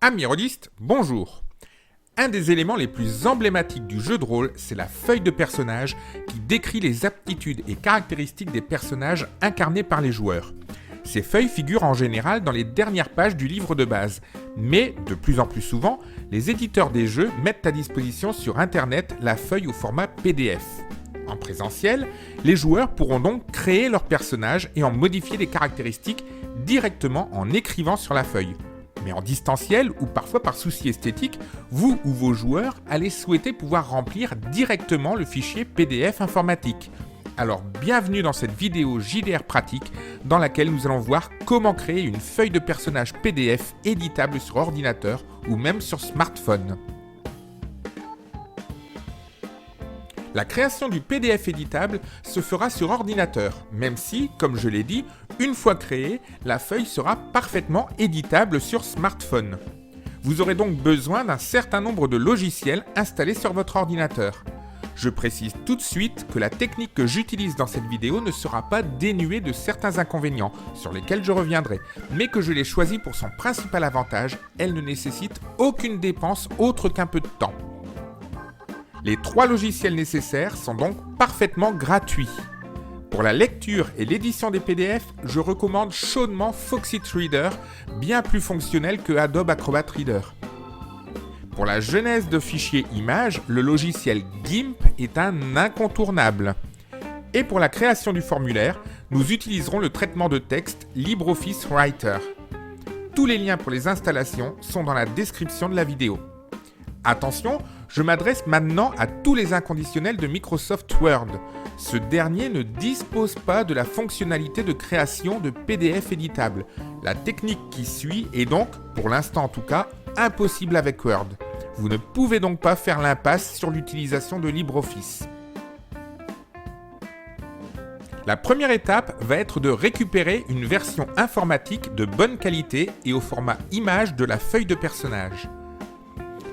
Amis rôlistes, bonjour. Un des éléments les plus emblématiques du jeu de rôle, c'est la feuille de personnage qui décrit les aptitudes et caractéristiques des personnages incarnés par les joueurs. Ces feuilles figurent en général dans les dernières pages du livre de base, mais de plus en plus souvent, les éditeurs des jeux mettent à disposition sur Internet la feuille au format PDF. En présentiel, les joueurs pourront donc créer leur personnage et en modifier les caractéristiques directement en écrivant sur la feuille. Mais en distanciel ou parfois par souci esthétique, vous ou vos joueurs allez souhaiter pouvoir remplir directement le fichier PDF informatique. Alors bienvenue dans cette vidéo JDR pratique dans laquelle nous allons voir comment créer une feuille de personnage PDF éditable sur ordinateur ou même sur smartphone. La création du PDF éditable se fera sur ordinateur, même si, comme je l'ai dit, une fois créée, la feuille sera parfaitement éditable sur smartphone. Vous aurez donc besoin d'un certain nombre de logiciels installés sur votre ordinateur. Je précise tout de suite que la technique que j'utilise dans cette vidéo ne sera pas dénuée de certains inconvénients, sur lesquels je reviendrai, mais que je l'ai choisie pour son principal avantage, elle ne nécessite aucune dépense autre qu'un peu de temps. Les 3 logiciels nécessaires sont donc parfaitement gratuits. Pour la lecture et l'édition des PDF, je recommande chaudement Foxit Reader, bien plus fonctionnel que Adobe Acrobat Reader. Pour la genèse de fichiers images, le logiciel GIMP est un incontournable. Et pour la création du formulaire, nous utiliserons le traitement de texte LibreOffice Writer. Tous les liens pour les installations sont dans la description de la vidéo. Attention, je m'adresse maintenant à tous les inconditionnels de Microsoft Word. Ce dernier ne dispose pas de la fonctionnalité de création de PDF éditable. La technique qui suit est donc, pour l'instant en tout cas, impossible avec Word. Vous ne pouvez donc pas faire l'impasse sur l'utilisation de LibreOffice. La première étape va être de récupérer une version informatique de bonne qualité et au format image de la feuille de personnage.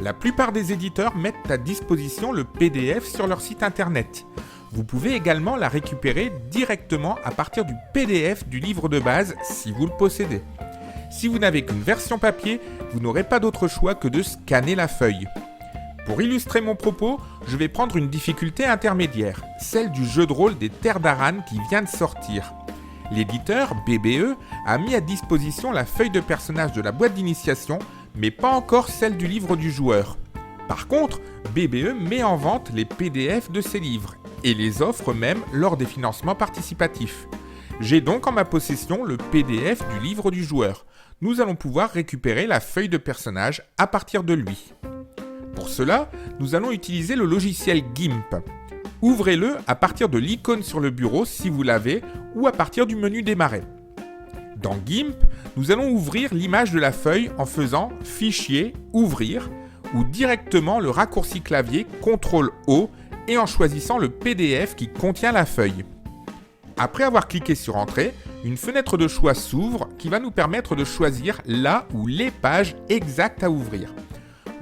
La plupart des éditeurs mettent à disposition le PDF sur leur site internet. Vous pouvez également la récupérer directement à partir du PDF du livre de base si vous le possédez. Si vous n'avez qu'une version papier, vous n'aurez pas d'autre choix que de scanner la feuille. Pour illustrer mon propos, je vais prendre une difficulté intermédiaire, celle du jeu de rôle des Terres d'Aran qui vient de sortir. L'éditeur, BBE, a mis à disposition la feuille de personnage de la boîte d'initiation, mais pas encore celle du livre du joueur. Par contre, BBE met en vente les PDF de ces livres, et les offre même lors des financements participatifs. J'ai donc en ma possession le PDF du livre du joueur. Nous allons pouvoir récupérer la feuille de personnage à partir de lui. Pour cela, nous allons utiliser le logiciel GIMP. Ouvrez-le à partir de l'icône sur le bureau si vous l'avez, ou à partir du menu Démarrer. Dans GIMP, nous allons ouvrir l'image de la feuille en faisant Fichier, Ouvrir, ou directement le raccourci clavier CTRL-O et en choisissant le PDF qui contient la feuille. Après avoir cliqué sur Entrée, une fenêtre de choix s'ouvre qui va nous permettre de choisir la ou les pages exactes à ouvrir.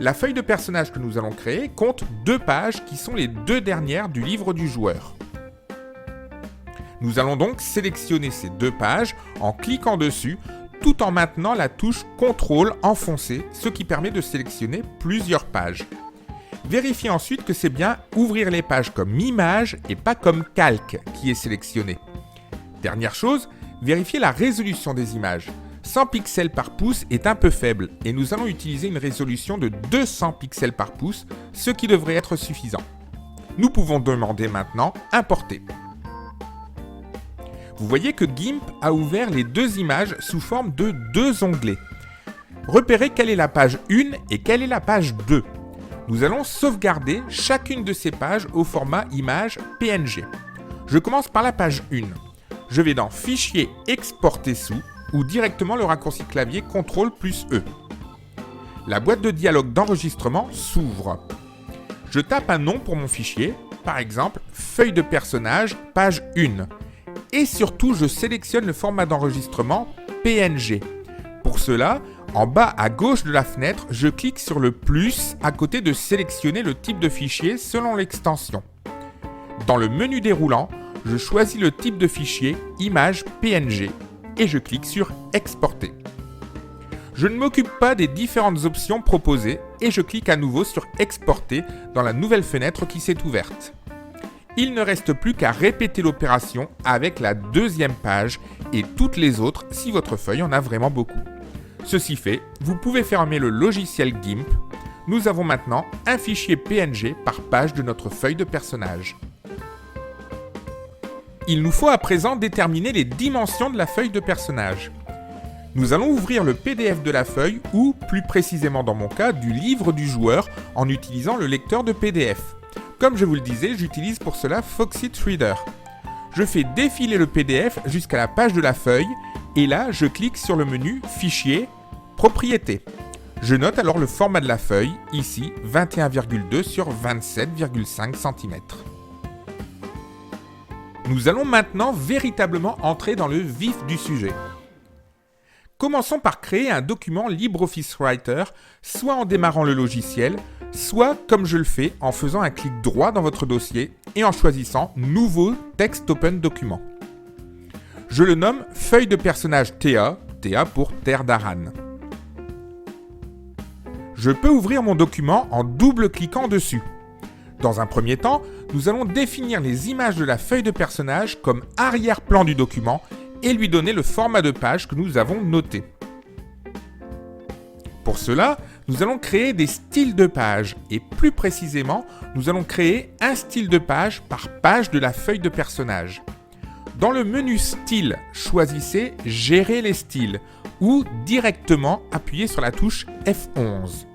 La feuille de personnage que nous allons créer compte 2 pages qui sont les 2 dernières du livre du joueur. Nous allons donc sélectionner ces 2 pages en cliquant dessus, tout en maintenant la touche CTRL enfoncée, ce qui permet de sélectionner plusieurs pages. Vérifiez ensuite que c'est bien ouvrir les pages comme image et pas comme calque qui est sélectionné. Dernière chose, vérifiez la résolution des images. 100 pixels par pouce est un peu faible et nous allons utiliser une résolution de 200 pixels par pouce, ce qui devrait être suffisant. Nous pouvons demander maintenant Importer. Vous voyez que GIMP a ouvert les 2 images sous forme de 2 onglets. Repérez quelle est la page 1 et quelle est la page 2. Nous allons sauvegarder chacune de ces pages au format image PNG. Je commence par la page 1. Je vais dans Fichier, Exporter sous ou directement le raccourci clavier CTRL+E. La boîte de dialogue d'enregistrement s'ouvre. Je tape un nom pour mon fichier, par exemple Feuille de personnage, page 1. Et surtout, je sélectionne le format d'enregistrement PNG. Pour cela, en bas à gauche de la fenêtre, je clique sur le plus à côté de sélectionner le type de fichier selon l'extension. Dans le menu déroulant, je choisis le type de fichier image PNG et je clique sur Exporter. Je ne m'occupe pas des différentes options proposées et je clique à nouveau sur Exporter dans la nouvelle fenêtre qui s'est ouverte. Il ne reste plus qu'à répéter l'opération avec la deuxième page et toutes les autres si votre feuille en a vraiment beaucoup. Ceci fait, vous pouvez fermer le logiciel GIMP. Nous avons maintenant un fichier PNG par page de notre feuille de personnage. Il nous faut à présent déterminer les dimensions de la feuille de personnage. Nous allons ouvrir le PDF de la feuille ou, plus précisément dans mon cas, du livre du joueur en utilisant le lecteur de PDF. Comme je vous le disais, j'utilise pour cela Foxit Reader. Je fais défiler le PDF jusqu'à la page de la feuille et là, je clique sur le menu Fichier, Propriétés. Je note alors le format de la feuille, ici 21,2 sur 27,5 cm. Nous allons maintenant véritablement entrer dans le vif du sujet. Commençons par créer un document LibreOffice Writer, soit en démarrant le logiciel, soit comme je le fais en faisant un clic droit dans votre dossier et en choisissant Nouveau texte Open Document. Je le nomme Feuille de personnage TA, TA pour Terre d'Aran. Je peux ouvrir mon document en double-cliquant dessus. Dans un premier temps, nous allons définir les images de la feuille de personnage comme arrière-plan du document et lui donner le format de page que nous avons noté. Pour cela, nous allons créer des styles de page et plus précisément, nous allons créer un style de page par page de la feuille de personnage. Dans le menu Style, choisissez Gérer les styles ou directement appuyez sur la touche F11.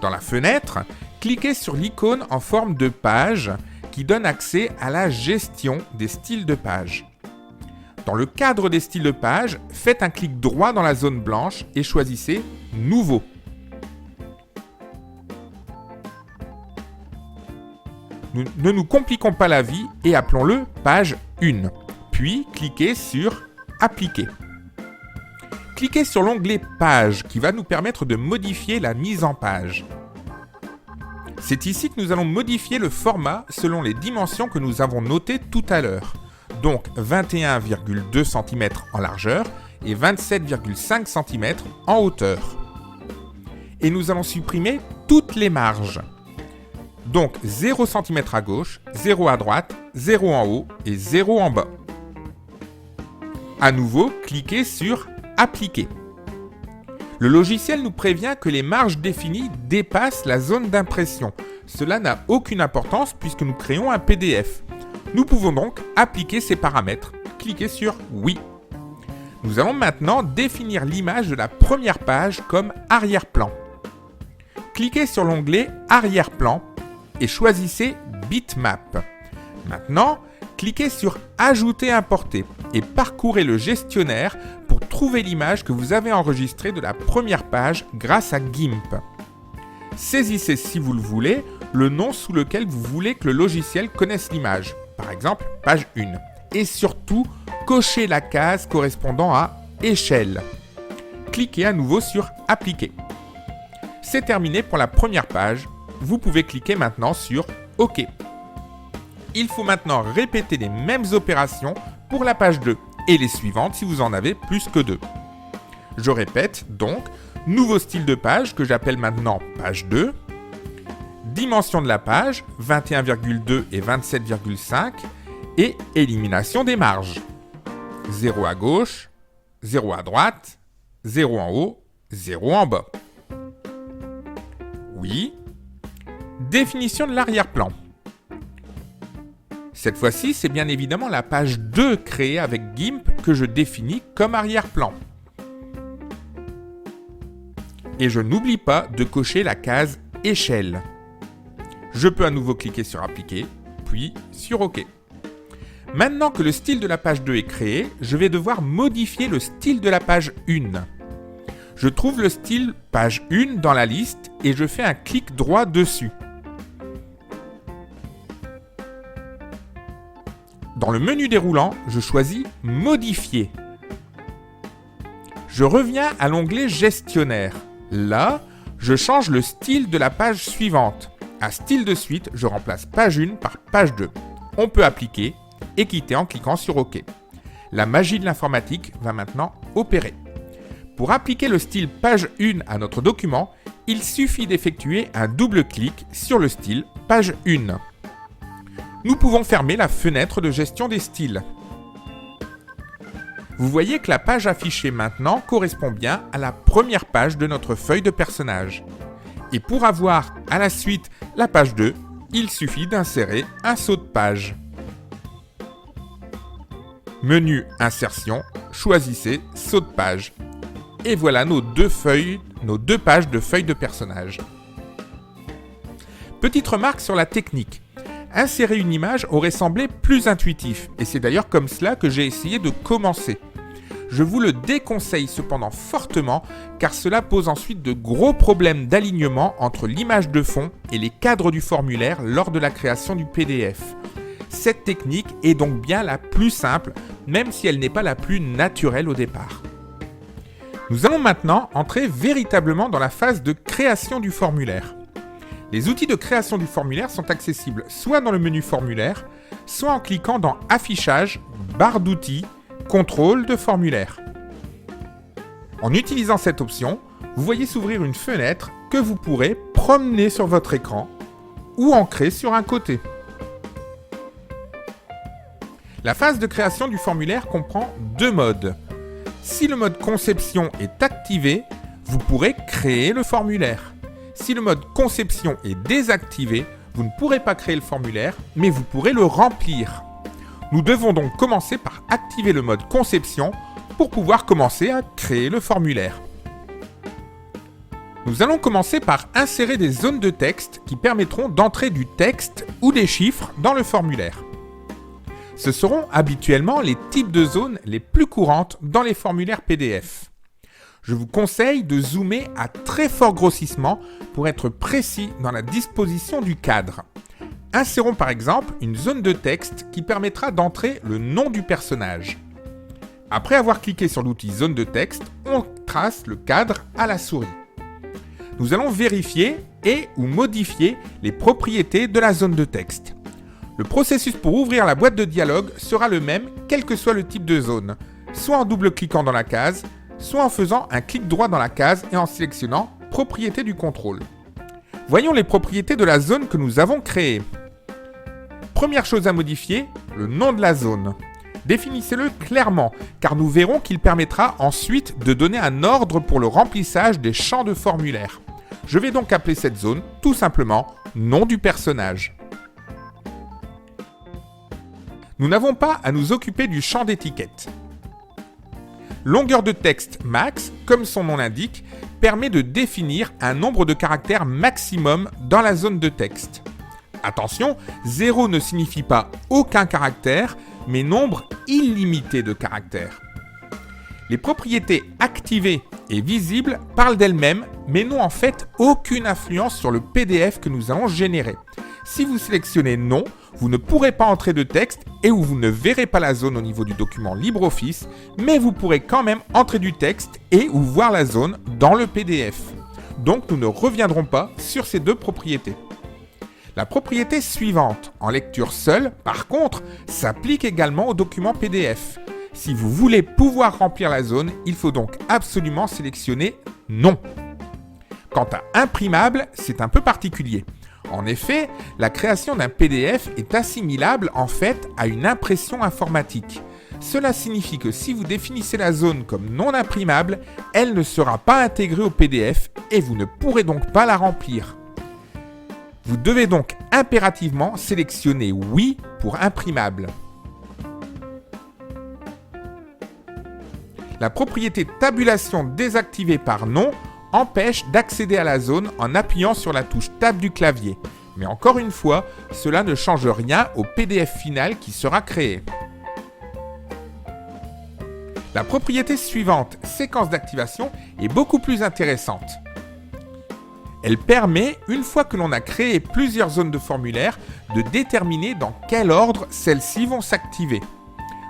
Dans la fenêtre, cliquez sur l'icône en forme de page qui donne accès à la gestion des styles de page. Dans le cadre des styles de page, faites un clic droit dans la zone blanche et choisissez Nouveau. Ne nous compliquons pas la vie et appelons-le page 1. Puis, cliquez sur Appliquer. Cliquez sur l'onglet Page qui va nous permettre de modifier la mise en page. C'est ici que nous allons modifier le format selon les dimensions que nous avons notées tout à l'heure. Donc 21,2 cm en largeur et 27,5 cm en hauteur. Et nous allons supprimer toutes les marges. Donc 0 cm à gauche, 0 à droite, 0 en haut et 0 en bas. À nouveau, cliquez sur Appliquer. Le logiciel nous prévient que les marges définies dépassent la zone d'impression. Cela n'a aucune importance puisque nous créons un PDF. Nous pouvons donc appliquer ces paramètres. Cliquez sur Oui. Nous allons maintenant définir l'image de la première page comme arrière-plan. Cliquez sur l'onglet Arrière-plan et choisissez Bitmap. Maintenant, cliquez sur Ajouter importer et parcourez le gestionnaire pour trouver l'image que vous avez enregistrée de la première page grâce à GIMP. Saisissez, si vous le voulez, le nom sous lequel vous voulez que le logiciel connaisse l'image, par exemple page 1, et surtout cochez la case correspondant à Échelle. Cliquez à nouveau sur Appliquer. C'est terminé pour la première page. Vous pouvez cliquer maintenant sur OK. Il faut maintenant répéter les mêmes opérations pour la page 2 et les suivantes si vous en avez plus que 2. Je répète donc, nouveau style de page que j'appelle maintenant page 2, dimension de la page 21,2 et 27,5 et élimination des marges. 0 à gauche, 0 à droite, 0 en haut, 0 en bas. Oui. Définition de l'arrière-plan. Cette fois-ci, c'est bien évidemment la page 2 créée avec GIMP que je définis comme arrière-plan. Et je n'oublie pas de cocher la case Échelle. Je peux à nouveau cliquer sur Appliquer, puis sur OK. Maintenant que le style de la page 2 est créé, je vais devoir modifier le style de la page 1. Je trouve le style page 1 dans la liste et je fais un clic droit dessus. Dans le menu déroulant, je choisis Modifier. Je reviens à l'onglet Gestionnaire. Là, je change le style de la page suivante. À style de suite, je remplace page 1 par page 2. On peut appliquer et quitter en cliquant sur OK. La magie de l'informatique va maintenant opérer. Pour appliquer le style page 1 à notre document, il suffit d'effectuer un double clic sur le style page 1. Nous pouvons fermer la fenêtre de gestion des styles. Vous voyez que la page affichée maintenant correspond bien à la première page de notre feuille de personnage. Et pour avoir à la suite la page 2, il suffit d'insérer un saut de page. Menu Insertion, choisissez Saut de page. Et voilà nos deux pages de feuille de personnage. Petite remarque sur la technique. Insérer une image aurait semblé plus intuitif, et c'est d'ailleurs comme cela que j'ai essayé de commencer. Je vous le déconseille cependant fortement, car cela pose ensuite de gros problèmes d'alignement entre l'image de fond et les cadres du formulaire lors de la création du PDF. Cette technique est donc bien la plus simple, même si elle n'est pas la plus naturelle au départ. Nous allons maintenant entrer véritablement dans la phase de création du formulaire. Les outils de création du formulaire sont accessibles soit dans le menu formulaire, soit en cliquant dans Affichage, barre d'outils, Contrôle de formulaire. En utilisant cette option, vous voyez s'ouvrir une fenêtre que vous pourrez promener sur votre écran ou ancrer sur un côté. La phase de création du formulaire comprend deux modes. Si le mode conception est activé, vous pourrez créer le formulaire. Si le mode conception est désactivé, vous ne pourrez pas créer le formulaire, mais vous pourrez le remplir. Nous devons donc commencer par activer le mode conception pour pouvoir commencer à créer le formulaire. Nous allons commencer par insérer des zones de texte qui permettront d'entrer du texte ou des chiffres dans le formulaire. Ce seront habituellement les types de zones les plus courantes dans les formulaires PDF. Je vous conseille de zoomer à très fort grossissement pour être précis dans la disposition du cadre. Insérons par exemple une zone de texte qui permettra d'entrer le nom du personnage. Après avoir cliqué sur l'outil zone de texte, on trace le cadre à la souris. Nous allons vérifier et ou modifier les propriétés de la zone de texte. Le processus pour ouvrir la boîte de dialogue sera le même quel que soit le type de zone, soit en double-cliquant dans la case, soit en faisant un clic droit dans la case et en sélectionnant « Propriétés du contrôle ». Voyons les propriétés de la zone que nous avons créée. Première chose à modifier, le nom de la zone. Définissez-le clairement, car nous verrons qu'il permettra ensuite de donner un ordre pour le remplissage des champs de formulaire. Je vais donc appeler cette zone tout simplement « Nom du personnage ». Nous n'avons pas à nous occuper du champ d'étiquette. Longueur de texte max, comme son nom l'indique, permet de définir un nombre de caractères maximum dans la zone de texte. Attention, 0 ne signifie pas aucun caractère, mais nombre illimité de caractères. Les propriétés activées et visibles parlent d'elles-mêmes, mais n'ont en fait aucune influence sur le PDF que nous allons générer. Si vous sélectionnez non, vous ne pourrez pas entrer de texte et vous ne verrez pas la zone au niveau du document LibreOffice, mais vous pourrez quand même entrer du texte et ou voir la zone dans le PDF. Donc nous ne reviendrons pas sur ces deux propriétés. La propriété suivante, en lecture seule, par contre, s'applique également au document PDF. Si vous voulez pouvoir remplir la zone, il faut donc absolument sélectionner non. Quant à imprimable, c'est un peu particulier. En effet, la création d'un PDF est assimilable en fait à une impression informatique. Cela signifie que si vous définissez la zone comme non imprimable, elle ne sera pas intégrée au PDF et vous ne pourrez donc pas la remplir. Vous devez donc impérativement sélectionner oui pour imprimable. La propriété tabulation désactivée par non empêche d'accéder à la zone en appuyant sur la touche Tab du clavier. Mais encore une fois, cela ne change rien au PDF final qui sera créé. La propriété suivante, séquence d'activation, est beaucoup plus intéressante. Elle permet, une fois que l'on a créé plusieurs zones de formulaire, de déterminer dans quel ordre celles-ci vont s'activer.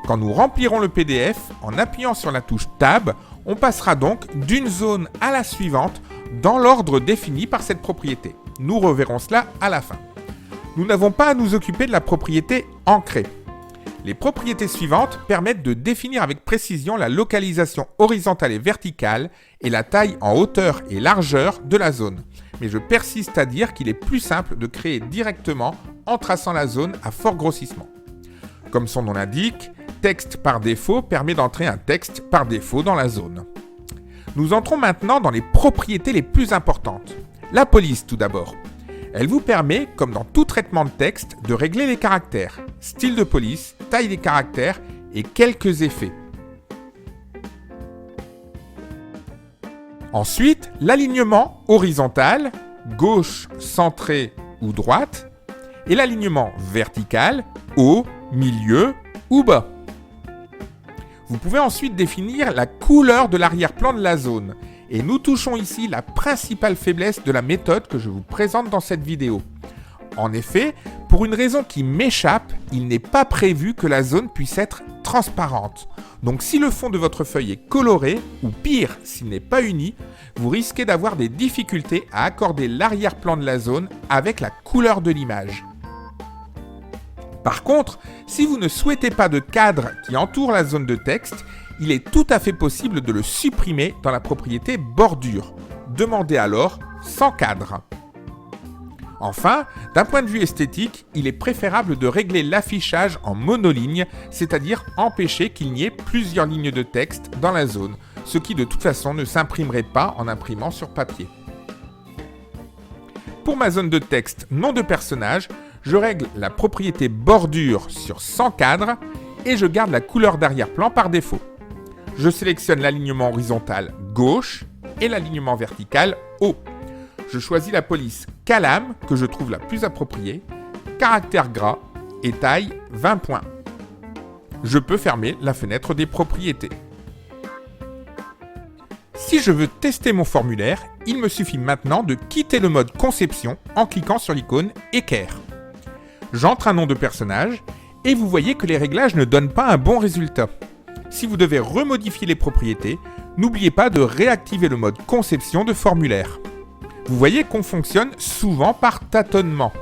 Quand nous remplirons le PDF, en appuyant sur la touche Tab, on passera donc d'une zone à la suivante dans l'ordre défini par cette propriété. Nous reverrons cela à la fin. Nous n'avons pas à nous occuper de la propriété ancrée. Les propriétés suivantes permettent de définir avec précision la localisation horizontale et verticale et la taille en hauteur et largeur de la zone. Mais je persiste à dire qu'il est plus simple de créer directement en traçant la zone à fort grossissement. Comme son nom l'indique, texte par défaut permet d'entrer un texte par défaut dans la zone. Nous entrons maintenant dans les propriétés les plus importantes. La police tout d'abord. Elle vous permet, comme dans tout traitement de texte, de régler les caractères, style de police, taille des caractères et quelques effets. Ensuite, l'alignement horizontal, gauche, centré ou droite, et l'alignement vertical, haut, milieu ou bas. Vous pouvez ensuite définir la couleur de l'arrière-plan de la zone. Et nous touchons ici la principale faiblesse de la méthode que je vous présente dans cette vidéo. En effet, pour une raison qui m'échappe, il n'est pas prévu que la zone puisse être transparente. Donc si le fond de votre feuille est coloré, ou pire, s'il n'est pas uni, vous risquez d'avoir des difficultés à accorder l'arrière-plan de la zone avec la couleur de l'image. Par contre, si vous ne souhaitez pas de cadre qui entoure la zone de texte, il est tout à fait possible de le supprimer dans la propriété bordure. Demandez alors sans cadre. Enfin, d'un point de vue esthétique, il est préférable de régler l'affichage en monoligne, c'est-à-dire empêcher qu'il n'y ait plusieurs lignes de texte dans la zone, ce qui de toute façon ne s'imprimerait pas en imprimant sur papier. Pour ma zone de texte nom de personnage, je règle la propriété bordure sur sans cadre et je garde la couleur d'arrière-plan par défaut. Je sélectionne l'alignement horizontal gauche et l'alignement vertical haut. Je choisis la police Calam que je trouve la plus appropriée, caractère gras et taille 20 points. Je peux fermer la fenêtre des propriétés. Si je veux tester mon formulaire, il me suffit maintenant de quitter le mode conception en cliquant sur l'icône équerre. J'entre un nom de personnage et vous voyez que les réglages ne donnent pas un bon résultat. Si vous devez remodifier les propriétés, n'oubliez pas de réactiver le mode conception de formulaire. Vous voyez qu'on fonctionne souvent par tâtonnement.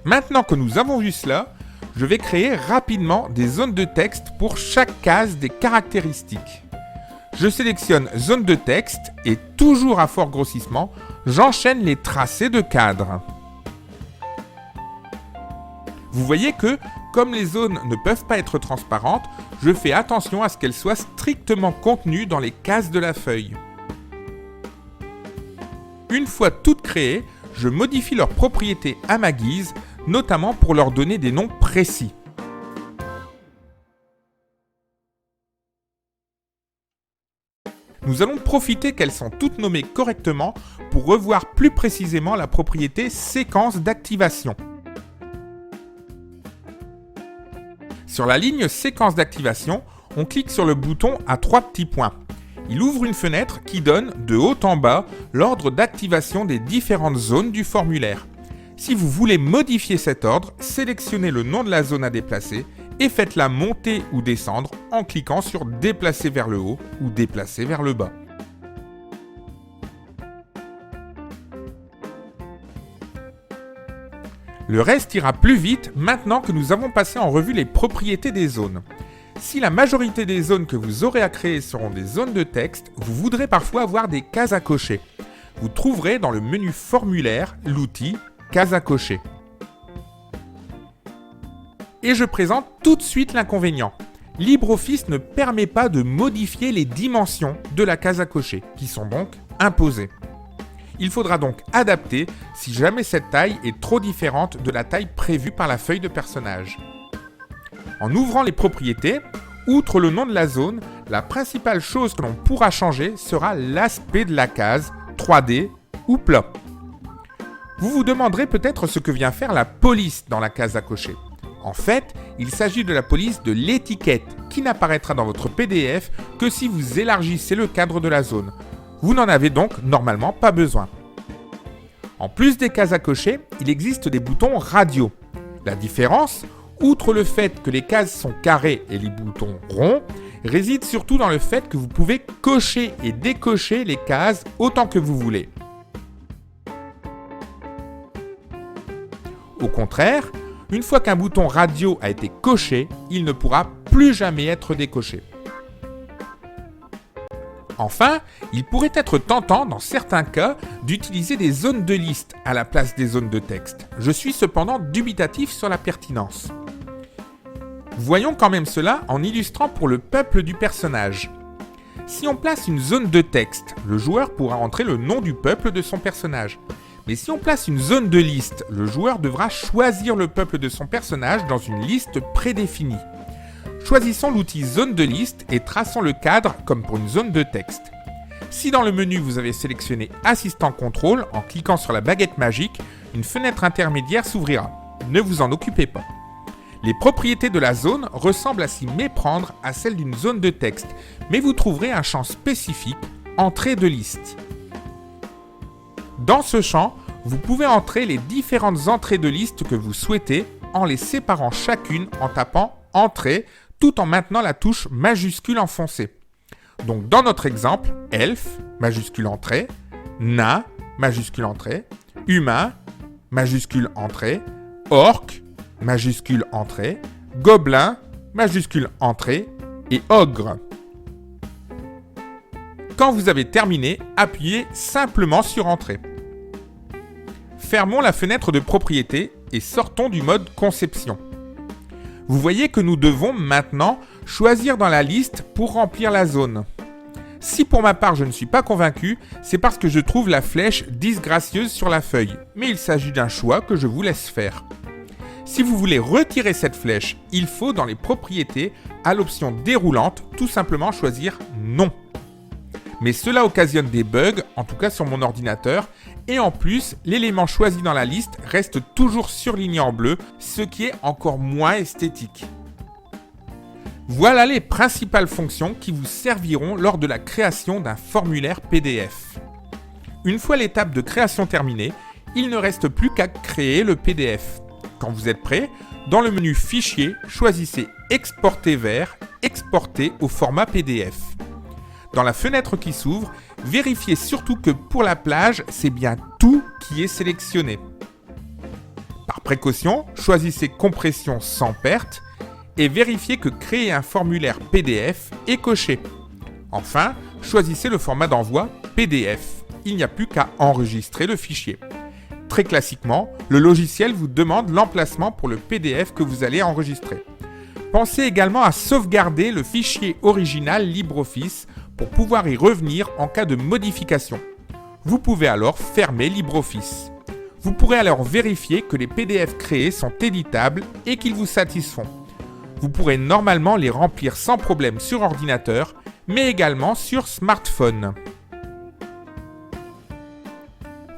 Maintenant que nous avons vu cela, je vais créer rapidement des zones de texte pour chaque case des caractéristiques. Je sélectionne zone de texte et toujours à fort grossissement, j'enchaîne les tracés de cadre. Vous voyez que, comme les zones ne peuvent pas être transparentes, je fais attention à ce qu'elles soient strictement contenues dans les cases de la feuille. Une fois toutes créées, je modifie leurs propriétés à ma guise, notamment pour leur donner des noms précis. Nous allons profiter qu'elles sont toutes nommées correctement pour revoir plus précisément la propriété séquence d'activation. Sur la ligne séquence d'activation, on clique sur le bouton à 3 petits points. Il ouvre une fenêtre qui donne de haut en bas l'ordre d'activation des différentes zones du formulaire. Si vous voulez modifier cet ordre, sélectionnez le nom de la zone à déplacer et faites-la monter ou descendre en cliquant sur déplacer vers le haut ou déplacer vers le bas. Le reste ira plus vite maintenant que nous avons passé en revue les propriétés des zones. Si la majorité des zones que vous aurez à créer seront des zones de texte, vous voudrez parfois avoir des cases à cocher. Vous trouverez dans le menu formulaire l'outil cases à cocher. Et je présente tout de suite l'inconvénient. LibreOffice ne permet pas de modifier les dimensions de la case à cocher, qui sont donc imposées. Il faudra donc adapter si jamais cette taille est trop différente de la taille prévue par la feuille de personnage. En ouvrant les propriétés, outre le nom de la zone, la principale chose que l'on pourra changer sera l'aspect de la case, 3D ou plat. Vous vous demanderez peut-être ce que vient faire la police dans la case à cocher. En fait, il s'agit de la police de l'étiquette qui n'apparaîtra dans votre PDF que si vous élargissez le cadre de la zone. Vous n'en avez donc normalement pas besoin. En plus des cases à cocher, il existe des boutons radio. La différence, outre le fait que les cases sont carrées et les boutons ronds, réside surtout dans le fait que vous pouvez cocher et décocher les cases autant que vous voulez. Au contraire, Une fois qu'un bouton radio a été coché, il ne pourra plus jamais être décoché. Enfin, il pourrait être tentant dans certains cas d'utiliser des zones de liste à la place des zones de texte. Je suis cependant dubitatif sur la pertinence. Voyons quand même cela en illustrant pour le peuple du personnage. Si on place une zone de texte, le joueur pourra entrer le nom du peuple de son personnage. Mais si on place une zone de liste, le joueur devra choisir le peuple de son personnage dans une liste prédéfinie. Choisissons l'outil zone de liste et traçons le cadre comme pour une zone de texte. Si dans le menu vous avez sélectionné assistant contrôle, en cliquant sur la baguette magique, une fenêtre intermédiaire s'ouvrira. Ne vous en occupez pas. Les propriétés de la zone ressemblent à s'y méprendre à celles d'une zone de texte, mais vous trouverez un champ spécifique, entrée de liste. Dans ce champ, vous pouvez entrer les différentes entrées de liste que vous souhaitez en les séparant chacune en tapant « Entrée » tout en maintenant la touche majuscule enfoncée. Donc dans notre exemple, elfe, majuscule entrée, nain, majuscule entrée, humain, majuscule entrée, orc, majuscule entrée, gobelin, majuscule entrée et ogre. Quand vous avez terminé, appuyez simplement sur Entrée. Fermons la fenêtre de propriété et sortons du mode conception. Vous voyez que nous devons maintenant choisir dans la liste pour remplir la zone. Si pour ma part je ne suis pas convaincu, c'est parce que je trouve la flèche disgracieuse sur la feuille, mais il s'agit d'un choix que je vous laisse faire. Si vous voulez retirer cette flèche, il faut dans les propriétés, à l'option déroulante, tout simplement choisir non. Mais cela occasionne des bugs, en tout cas sur mon ordinateur, et en plus, l'élément choisi dans la liste reste toujours surligné en bleu, ce qui est encore moins esthétique. Voilà les principales fonctions qui vous serviront lors de la création d'un formulaire PDF. Une fois l'étape de création terminée, il ne reste plus qu'à créer le PDF. Quand vous êtes prêt, dans le menu Fichier, choisissez Exporter vers Exporter au format PDF. Dans la fenêtre qui s'ouvre, vérifiez surtout que pour la plage, c'est bien tout qui est sélectionné. Par précaution, choisissez Compression sans perte et vérifiez que Créer un formulaire PDF est coché. Enfin, choisissez le format d'envoi PDF. Il n'y a plus qu'à enregistrer le fichier. Très classiquement, le logiciel vous demande l'emplacement pour le PDF que vous allez enregistrer. Pensez également à sauvegarder le fichier original LibreOffice pour pouvoir y revenir en cas de modification. Vous pouvez alors fermer LibreOffice. Vous pourrez alors vérifier que les PDF créés sont éditables et qu'ils vous satisfont. Vous pourrez normalement les remplir sans problème sur ordinateur, mais également sur smartphone.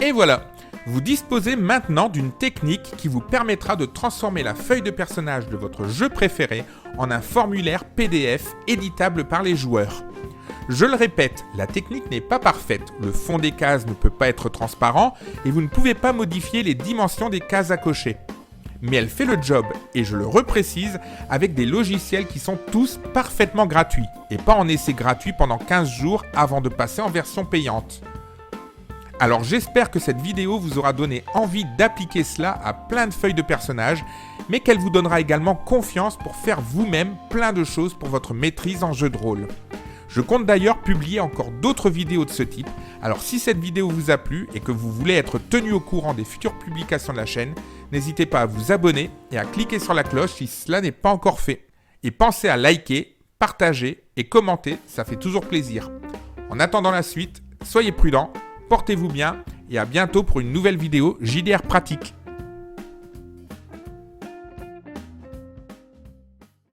Et voilà, vous disposez maintenant d'une technique qui vous permettra de transformer la feuille de personnage de votre jeu préféré en un formulaire PDF éditable par les joueurs. Je le répète, la technique n'est pas parfaite, le fond des cases ne peut pas être transparent et vous ne pouvez pas modifier les dimensions des cases à cocher. Mais elle fait le job, et je le reprécise, avec des logiciels qui sont tous parfaitement gratuits, et pas en essai gratuit pendant 15 jours avant de passer en version payante. Alors j'espère que cette vidéo vous aura donné envie d'appliquer cela à plein de feuilles de personnages, mais qu'elle vous donnera également confiance pour faire vous-même plein de choses pour votre maîtrise en jeu de rôle. Je compte d'ailleurs publier encore d'autres vidéos de ce type, alors si cette vidéo vous a plu et que vous voulez être tenu au courant des futures publications de la chaîne, n'hésitez pas à vous abonner et à cliquer sur la cloche si cela n'est pas encore fait. Et pensez à liker, partager et commenter, ça fait toujours plaisir. En attendant la suite, soyez prudents, portez-vous bien et à bientôt pour une nouvelle vidéo JDR pratique.